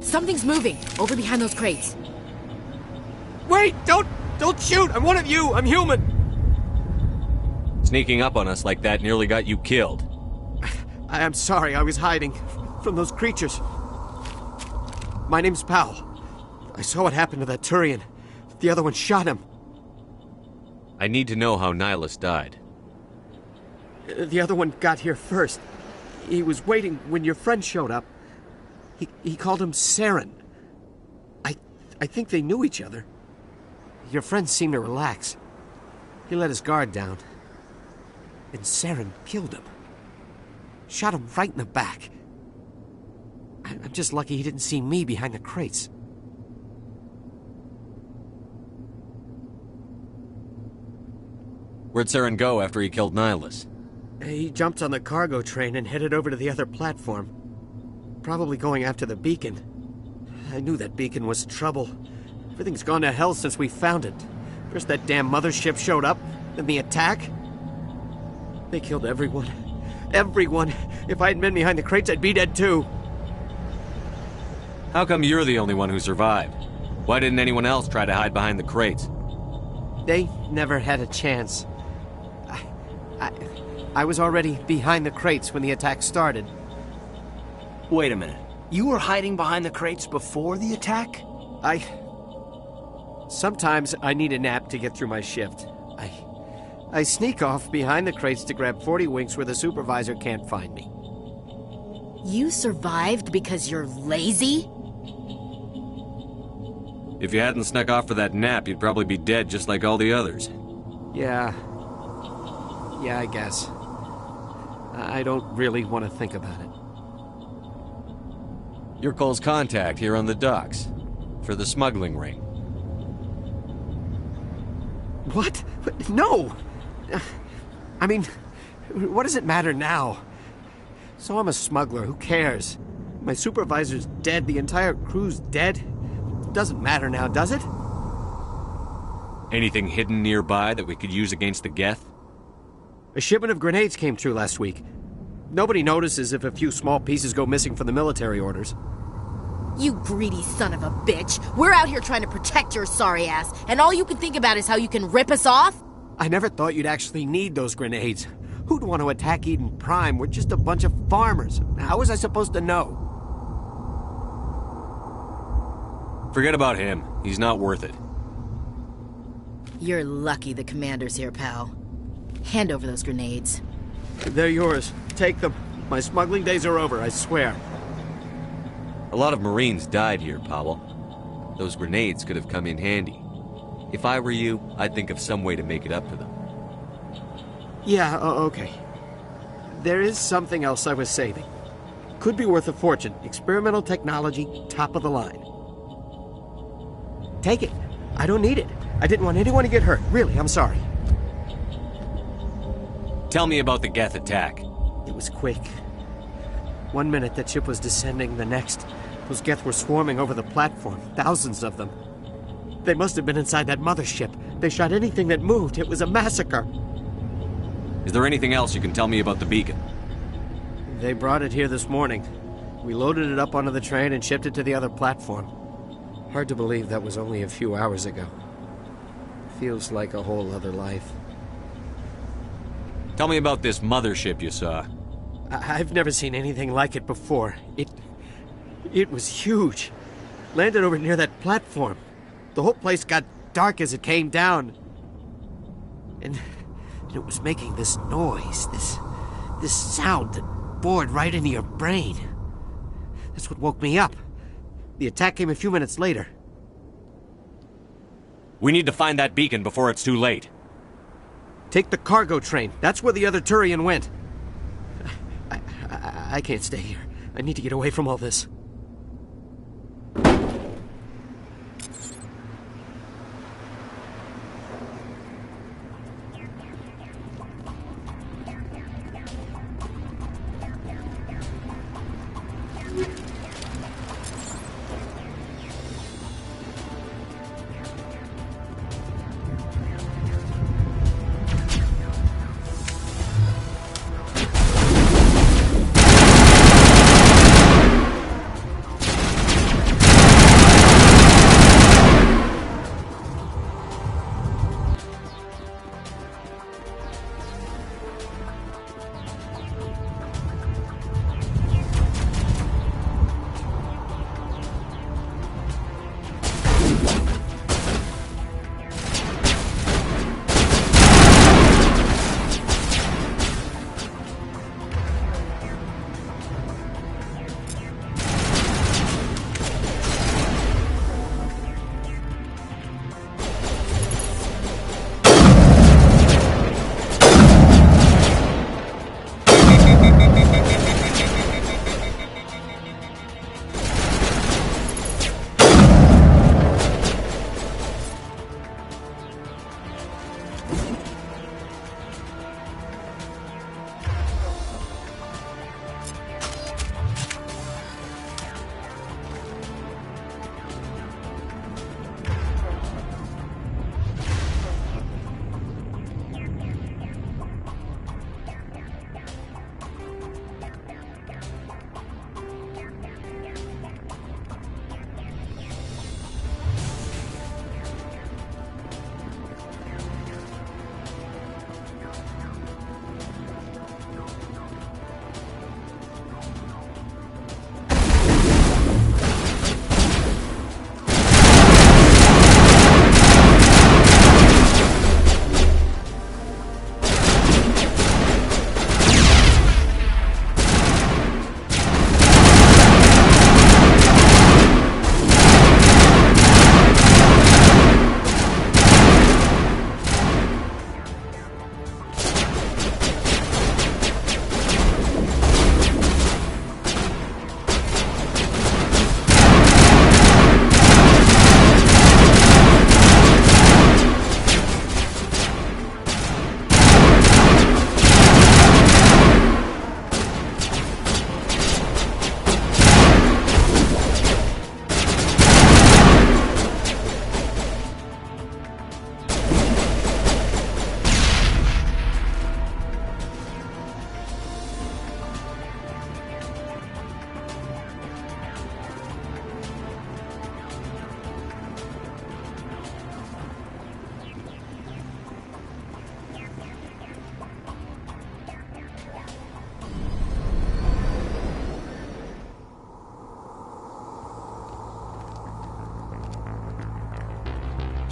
Speaker 15: Something's moving, over behind those crates.
Speaker 18: Wait! Don't shoot! I'm one of you! I'm human!
Speaker 9: Sneaking up on us like that nearly got you killed.
Speaker 18: I am sorry, I was hiding from those creatures. My name's Powell. I saw what happened to that Turian. The other one shot him.
Speaker 9: I need to know how Nihilus died.
Speaker 18: The other one got here first. He was waiting when your friend showed up. He called him Saren. I think they knew each other. Your friend seemed to relax. He let his guard down. And Saren killed him. Shot him right in the back. I'm just lucky he didn't see me behind the crates.
Speaker 9: Where'd Saren go after he killed Nihilus?
Speaker 18: He jumped on the cargo train and headed over to the other platform. Probably going after the beacon. I knew that beacon was trouble. Everything's gone to hell since we found it. First that damn mothership showed up, then the attack. They killed everyone. Everyone. If I hadn't been behind the crates, I'd be dead too.
Speaker 9: How come you're the only one who survived? Why didn't anyone else try to hide behind the crates?
Speaker 18: They never had a chance. I was already behind the crates when the attack started.
Speaker 8: Wait a minute. You were hiding behind the crates before the attack?
Speaker 18: Sometimes I need a nap to get through my shift. I sneak off behind the crates to grab 40 winks where the supervisor can't find me.
Speaker 15: You survived because you're lazy?
Speaker 9: If you hadn't snuck off for that nap, you'd probably be dead just like all the others.
Speaker 18: Yeah, I guess. I don't really want to think about it.
Speaker 9: You're Cole's contact here on the docks for the smuggling ring.
Speaker 18: What? No! I mean, what does it matter now? So I'm a smuggler, who cares? My supervisor's dead, the entire crew's dead. Doesn't matter now, does it?
Speaker 9: Anything hidden nearby that we could use against the Geth?
Speaker 18: A shipment of grenades came through last week. Nobody notices if a few small pieces go missing from the military orders.
Speaker 15: You greedy son of a bitch. We're out here trying to protect your sorry ass, and all you can think about is how you can rip us off?
Speaker 18: I never thought you'd actually need those grenades. Who'd want to attack Eden Prime? We're just a bunch of farmers. How was I supposed to know?
Speaker 9: Forget about him. He's not worth it.
Speaker 15: You're lucky the commander's here, pal. Hand over those grenades.
Speaker 18: They're yours. Take them. My smuggling days are over, I swear.
Speaker 9: A lot of Marines died here, Powell. Those grenades could have come in handy. If I were you, I'd think of some way to make it up to them.
Speaker 18: Yeah, okay. There is something else I was saving. Could be worth a fortune. Experimental technology, top of the line. Take it. I don't need it. I didn't want anyone to get hurt. Really, I'm sorry.
Speaker 9: Tell me about the Geth attack.
Speaker 18: It was quick. 1 minute that ship was descending, the next, those Geth were swarming over the platform. Thousands of them. They must have been inside that mothership. They shot anything that moved. It was a massacre.
Speaker 9: Is there anything else you can tell me about the beacon?
Speaker 18: They brought it here this morning. We loaded it up onto the train and shipped it to the other platform. Hard to believe that was only a few hours ago. Feels like a whole other life.
Speaker 9: Tell me about this mothership you saw.
Speaker 18: I've never seen anything like it before. It was huge. Landed over near that platform. The whole place got dark as it came down. And it was making this noise, this sound that bored right into your brain. That's what woke me up. The attack came a few minutes later.
Speaker 9: We need to find that beacon before it's too late.
Speaker 18: Take the cargo train. That's where the other Turian went. I can't stay here. I need to get away from all this.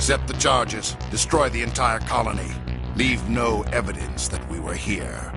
Speaker 1: Accept the charges. Destroy the entire colony. Leave no evidence that we were here.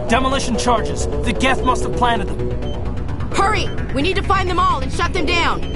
Speaker 18: Demolition charges. The Geth must have planted them.
Speaker 15: Hurry! We need to find them all and shut them down.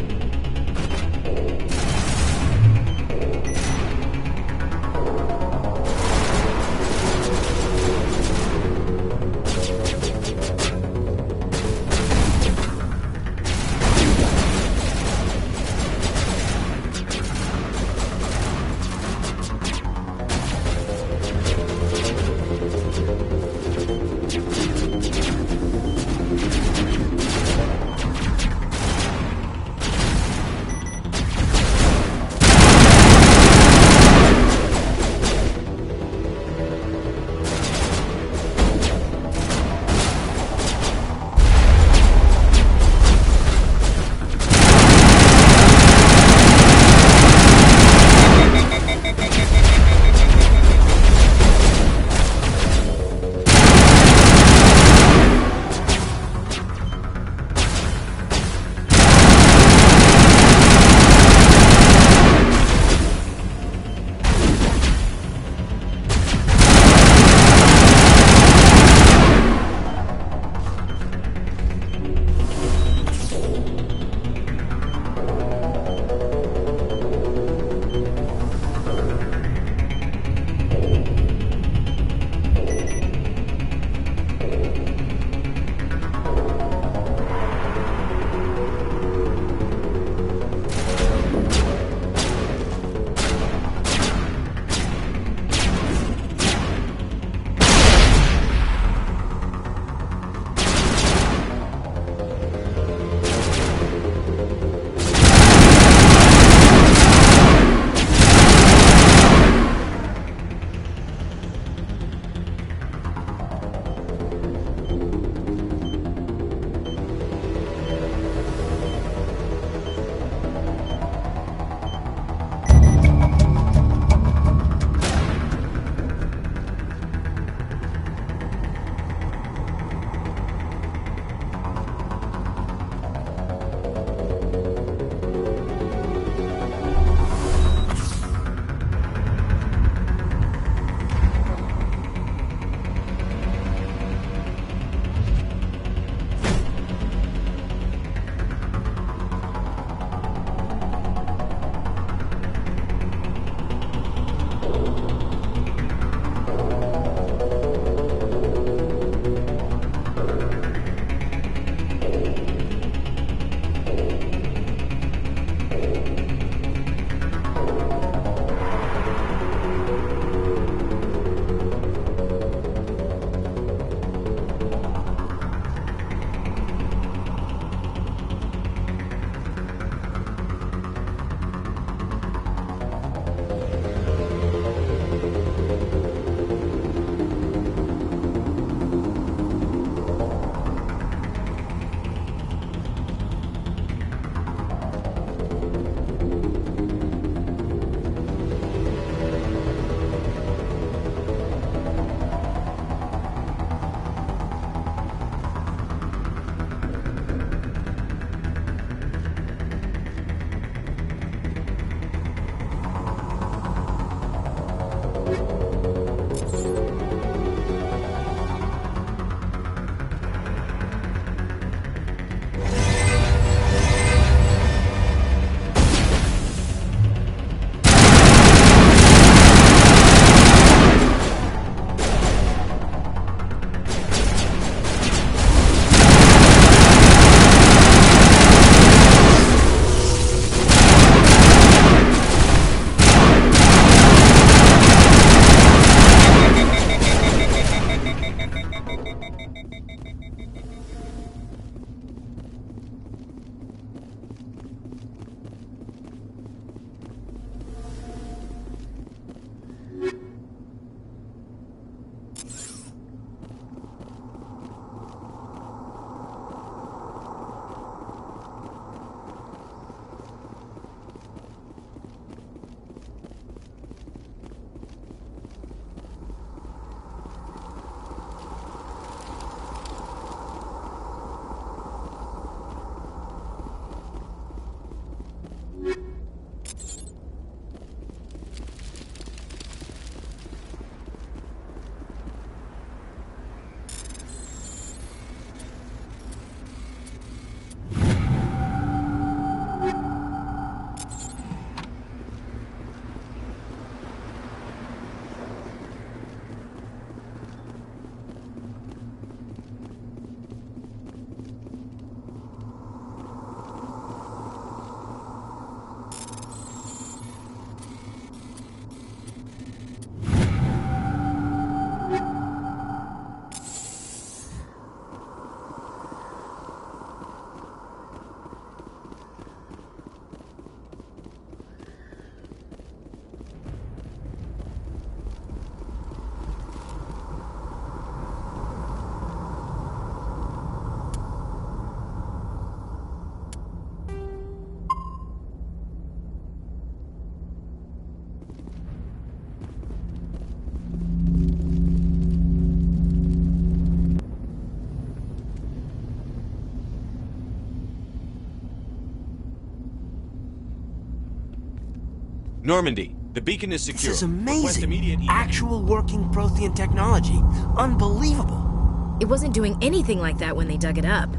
Speaker 9: Normandy, the beacon is secure.
Speaker 18: This is
Speaker 9: Request immediate
Speaker 18: amazing. Actual working Prothean technology. Unbelievable.
Speaker 15: It wasn't doing anything like that when they dug it up.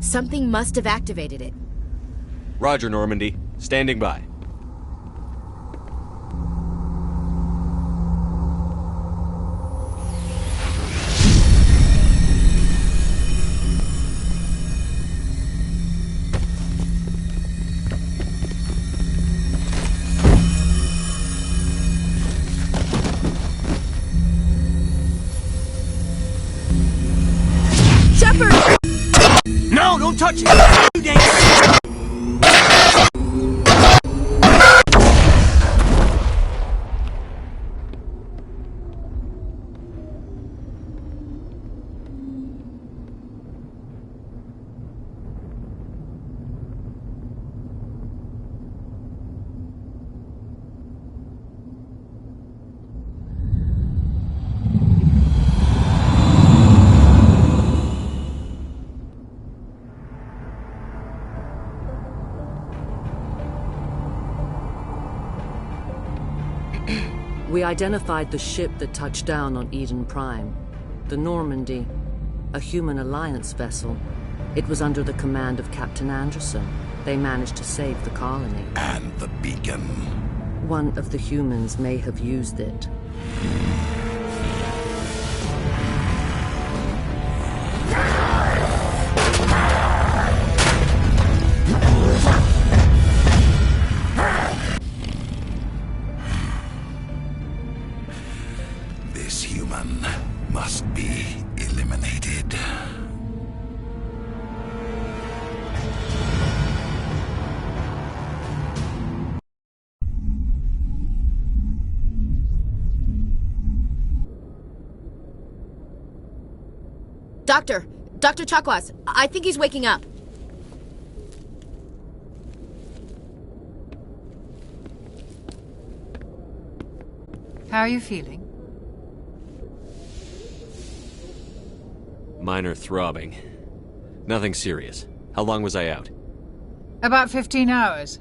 Speaker 15: Something must have activated it.
Speaker 9: Roger, Normandy. Standing by.
Speaker 20: Shepard!
Speaker 18: No, don't touch it! Too dangerous!
Speaker 2: We identified the ship that touched down on Eden Prime. The Normandy, a human alliance vessel. It was under the command of Captain Anderson. They managed to save the colony.
Speaker 1: And the beacon.
Speaker 2: One of the humans may have used it.
Speaker 1: This human must be eliminated.
Speaker 15: Dr. Chakwas, I think he's waking up.
Speaker 14: How are you feeling?
Speaker 9: Minor throbbing. Nothing serious. How long was I out?
Speaker 14: About 15 hours.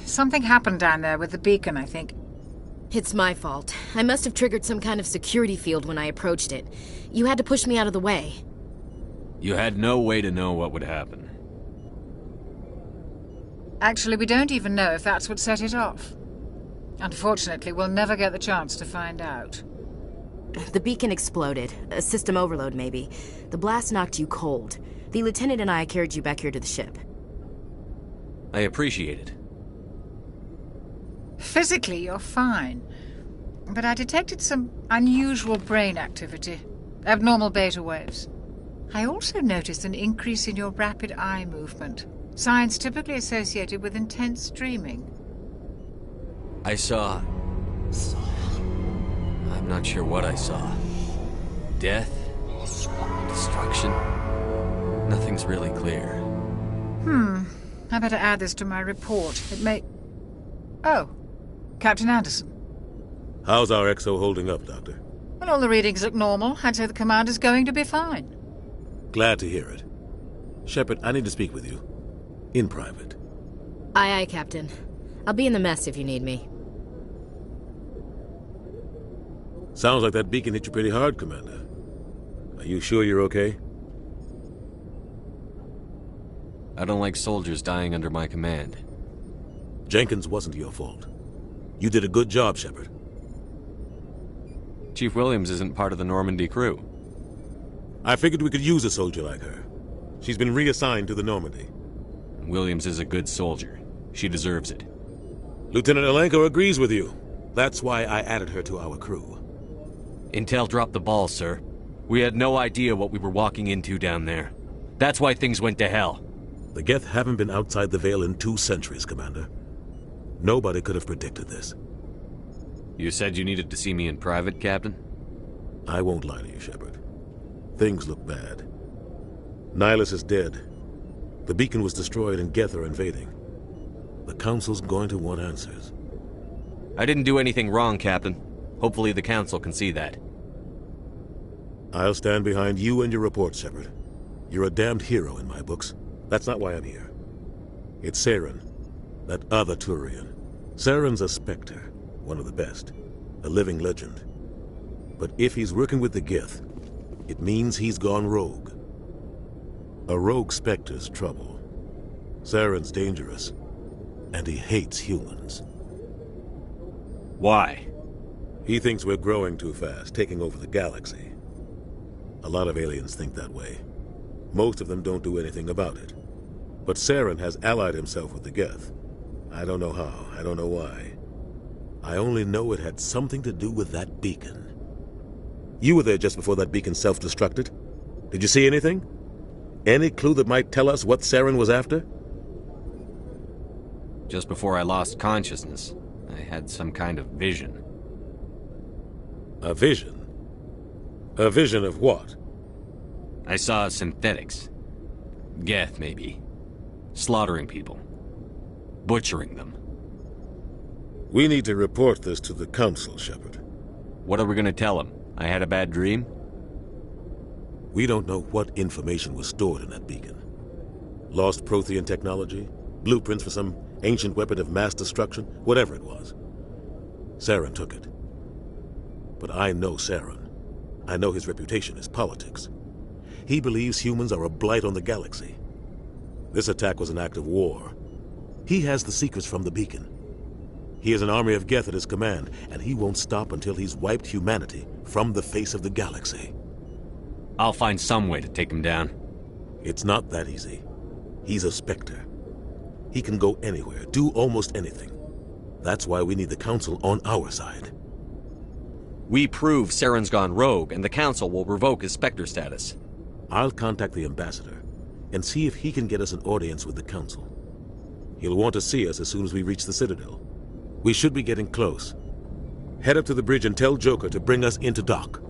Speaker 14: Something happened down there with the beacon, I think.
Speaker 15: It's my fault. I must have triggered some kind of security field when I approached it. You had to push me out of the way.
Speaker 9: You had no way to know what would happen.
Speaker 14: Actually, we don't even know if that's what set it off. Unfortunately, we'll never get the chance to find out.
Speaker 15: The beacon exploded. A system overload, maybe. The blast knocked you cold. The lieutenant and I carried you back here to the ship.
Speaker 9: I appreciate it.
Speaker 14: Physically, you're fine. But I detected some unusual brain activity. Abnormal beta waves. I also noticed an increase in your rapid eye movement. Signs typically associated with intense dreaming.
Speaker 9: I saw... I'm not sure what I saw. Death? Destruction? Nothing's really clear.
Speaker 14: I better add this to my report. It may... Oh, Captain Anderson.
Speaker 3: How's our EXO holding up, Doctor?
Speaker 14: Well, all the readings look normal. I'd say the commander's going to be fine.
Speaker 3: Glad to hear it. Shepard, I need to speak with you. In private.
Speaker 15: Aye, Captain. I'll be in the mess if you need me.
Speaker 3: Sounds like that beacon hit you pretty hard, Commander. Are you sure you're okay?
Speaker 9: I don't like soldiers dying under my command.
Speaker 3: Jenkins wasn't your fault. You did a good job, Shepard.
Speaker 9: Chief Williams isn't part of the Normandy crew.
Speaker 3: I figured we could use a soldier like her. She's been reassigned to the Normandy.
Speaker 9: Williams is a good soldier. She deserves it.
Speaker 3: Lieutenant Alenko agrees with you. That's why I added her to our crew.
Speaker 9: Intel dropped the ball, sir. We had no idea what we were walking into down there. That's why things went to hell.
Speaker 3: The Geth haven't been outside the Veil in 2 centuries, Commander. Nobody could have predicted this.
Speaker 9: You said you needed to see me in private, Captain?
Speaker 3: I won't lie to you, Shepard. Things look bad. Nihilus is dead. The beacon was destroyed and Geth are invading. The Council's going to want answers.
Speaker 9: I didn't do anything wrong, Captain. Hopefully the Council can see that.
Speaker 3: I'll stand behind you and your report, Shepard. You're a damned hero in my books. That's not why I'm here. It's Saren, that other Turian. Saren's a Spectre, one of the best, a living legend. But if he's working with the Geth, it means he's gone rogue. A rogue Spectre's trouble. Saren's dangerous, and he hates humans.
Speaker 6: Why?
Speaker 3: He thinks we're growing too fast, taking over the galaxy. A lot of aliens think that way. Most of them don't do anything about it. But Saren has allied himself with the Geth. I don't know how, I don't know why. I only know it had something to do with that beacon. You were there just before that beacon self-destructed. Did you see anything? Any clue that might tell us what Saren was after?
Speaker 9: Just before I lost consciousness, I had some kind of vision.
Speaker 3: A vision? A vision of what?
Speaker 9: I saw synthetics. Geth, maybe. Slaughtering people. Butchering them.
Speaker 3: We need to report this to the Council, Shepard.
Speaker 9: What are we gonna tell them? I had a bad dream?
Speaker 3: We don't know what information was stored in that beacon. Lost Prothean technology? Blueprints for some ancient weapon of mass destruction? Whatever it was. Saren took it. But I know Saren. I know his reputation is politics. He believes humans are a blight on the galaxy. This attack was an act of war. He has the secrets from the beacon. He has an army of Geth at his command, and he won't stop until he's wiped humanity from the face of the galaxy.
Speaker 9: I'll find some way to take him down.
Speaker 3: It's not that easy. He's a Spectre. He can go anywhere, do almost anything. That's why we need the Council on our side.
Speaker 9: We prove Saren's gone rogue, and the Council will revoke his Spectre status.
Speaker 3: I'll contact the Ambassador and see if he can get us an audience with the Council. He'll want to see us as soon as we reach the Citadel. We should be getting close. Head up to the bridge and tell Joker to bring us into dock.